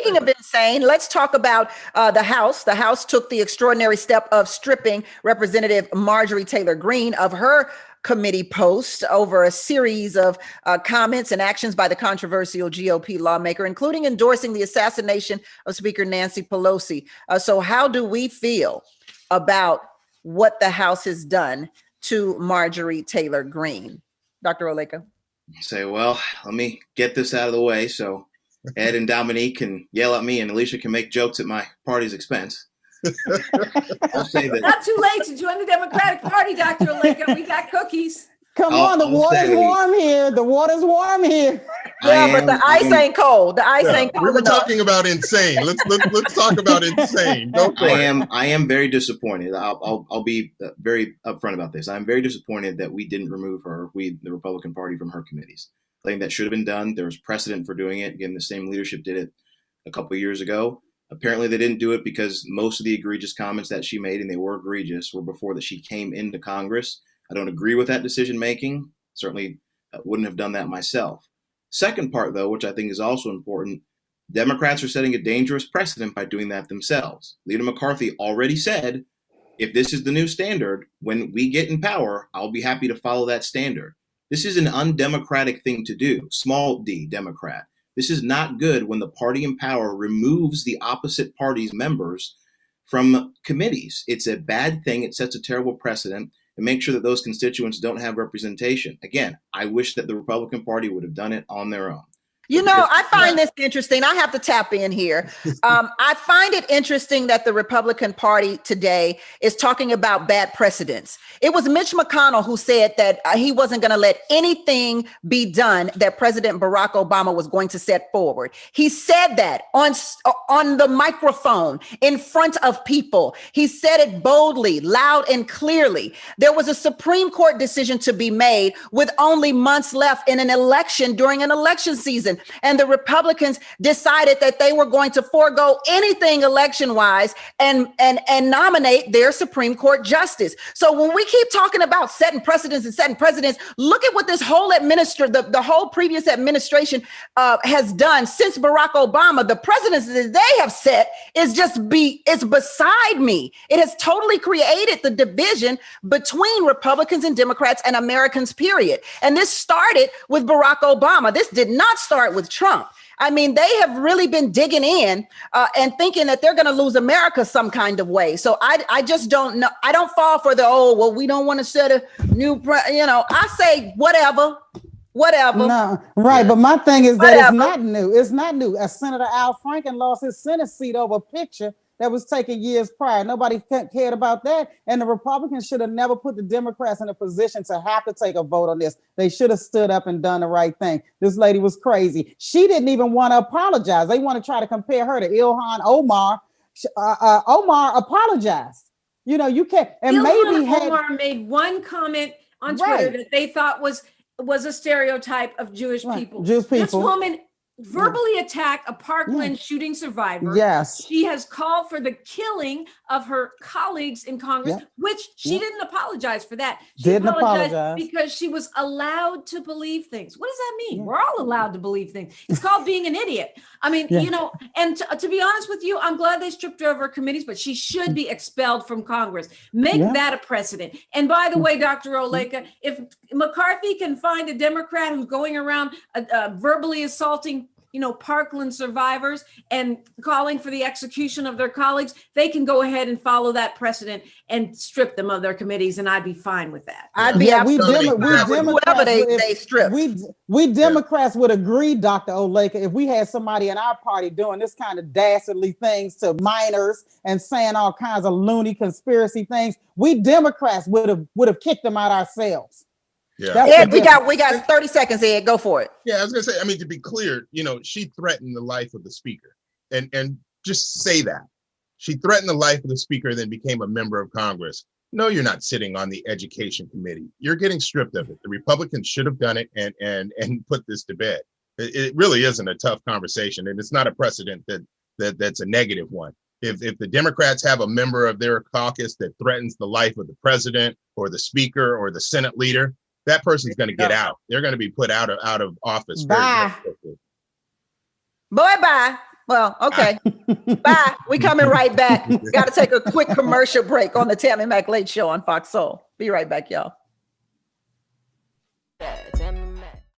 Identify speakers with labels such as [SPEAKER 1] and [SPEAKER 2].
[SPEAKER 1] speaking of insane, let's talk about the House. The House took the extraordinary step of stripping Representative Marjorie Taylor Greene of her committee post over a series of comments and actions by the controversial GOP lawmaker, including endorsing the assassination of Speaker Nancy Pelosi. So how do we feel about what the House has done to Marjorie Taylor Greene? Dr. Oleka.
[SPEAKER 2] Say, well, let me get this out of the way so Ed and Dominique can yell at me and Alicia can make jokes at my party's expense. I'll say that.
[SPEAKER 3] Not too late to join the Democratic Party, Dr. Oleka. We got cookies.
[SPEAKER 4] Come on, the water's warm here. The water's warm here.
[SPEAKER 1] Yeah, but the ice ain't cold. The ice ain't cold.
[SPEAKER 5] We were talking about insane. Let's talk about insane.
[SPEAKER 2] I am very disappointed. I'll be very upfront about this. I'm very disappointed that we didn't remove her, the Republican Party, from her committees. I think that should have been done. There was precedent for doing it. Again, the same leadership did it a couple of years ago. Apparently, they didn't do it because most of the egregious comments that she made, and they were egregious, were before that she came into Congress. I don't agree with that decision making. Certainly wouldn't have done that myself. Second part, though, which I think is also important, Democrats are setting a dangerous precedent by doing that themselves. Leader McCarthy already said, if this is the new standard, when we get in power, I'll be happy to follow that standard. This is an undemocratic thing to do, small d Democrat. This is not good when the party in power removes the opposite party's members from committees. It's a bad thing. It sets a terrible precedent. And make sure that those constituents don't have representation. Again, I wish that the Republican Party would have done it on their own.
[SPEAKER 1] You know, I find this interesting. I have to tap in here. I find it interesting that the Republican Party today is talking about bad precedents. It was Mitch McConnell who said that he wasn't going to let anything be done that President Barack Obama was going to set forward. He said that on the microphone in front of people. He said it boldly, loud and clearly. There was a Supreme Court decision to be made with only months left in an election during an election season. And the Republicans decided that they were going to forego anything election-wise and nominate their Supreme Court justice. So when we keep talking about setting precedents, look at what this whole the whole previous administration has done since Barack Obama. The precedents that they have set it's beside me. It has totally created the division between Republicans and Democrats and Americans, period. And this started with Barack Obama. This did not start with Trump. I mean, they have really been digging in and thinking that they're going to lose America some kind of way. So I just don't know. I don't fall for we don't want to set a new, I say whatever.
[SPEAKER 4] No, right. But my thing is that it's not new. It's not new. As Senator Al Franken lost his Senate seat over a picture that was taken years prior. Nobody cared about that. And the Republicans should have never put the Democrats in a position to have to take a vote on this. They should have stood up and done the right thing. This lady was crazy. She didn't even want to apologize. They want to try to compare her to Ilhan Omar. Omar apologized. You can't. And
[SPEAKER 3] Ilhan Omar made one comment on Twitter that they thought was a stereotype of Jewish people. This woman verbally attacked a Parkland shooting survivor.
[SPEAKER 4] Yes.
[SPEAKER 3] She has called for the killing of her colleagues in Congress, which she didn't apologize for that. She apologized because she was allowed to believe things. What does that mean? We're all allowed to believe things. It's called being an idiot. I mean, and to be honest with you, I'm glad they stripped her of her committees, but she should be expelled from Congress. Make that a precedent. And by the way, Dr. Oleka, if McCarthy can find a Democrat who's going around verbally assaulting Parkland survivors and calling for the execution of their colleagues, they can go ahead and follow that precedent and strip them of their committees, and I'd be fine with that.
[SPEAKER 1] I'd be whatever they strip.
[SPEAKER 4] We Democrats would agree, Dr. Oleka, if we had somebody in our party doing this kind of dastardly things to minors and saying all kinds of loony conspiracy things, we Democrats would have kicked them out ourselves.
[SPEAKER 5] Yeah.
[SPEAKER 1] Ed, we got 30 seconds, Ed. Go for it.
[SPEAKER 5] Yeah, I was gonna say, to be clear, she threatened the life of the speaker. And just say that. She threatened the life of the speaker, then became a member of Congress. No, you're not sitting on the education committee. You're getting stripped of it. The Republicans should have done it and put this to bed. It really isn't a tough conversation, and it's not a precedent that's a negative one. If the Democrats have a member of their caucus that threatens the life of the president or the speaker or the Senate leader, that person's going to get out. They're going to be put out of office.
[SPEAKER 1] Bye. Boy, bye. Well, okay. Bye. We coming right back. Got to take a quick commercial break on the Tammy Mac Late Show on Fox Soul. Be right back, y'all.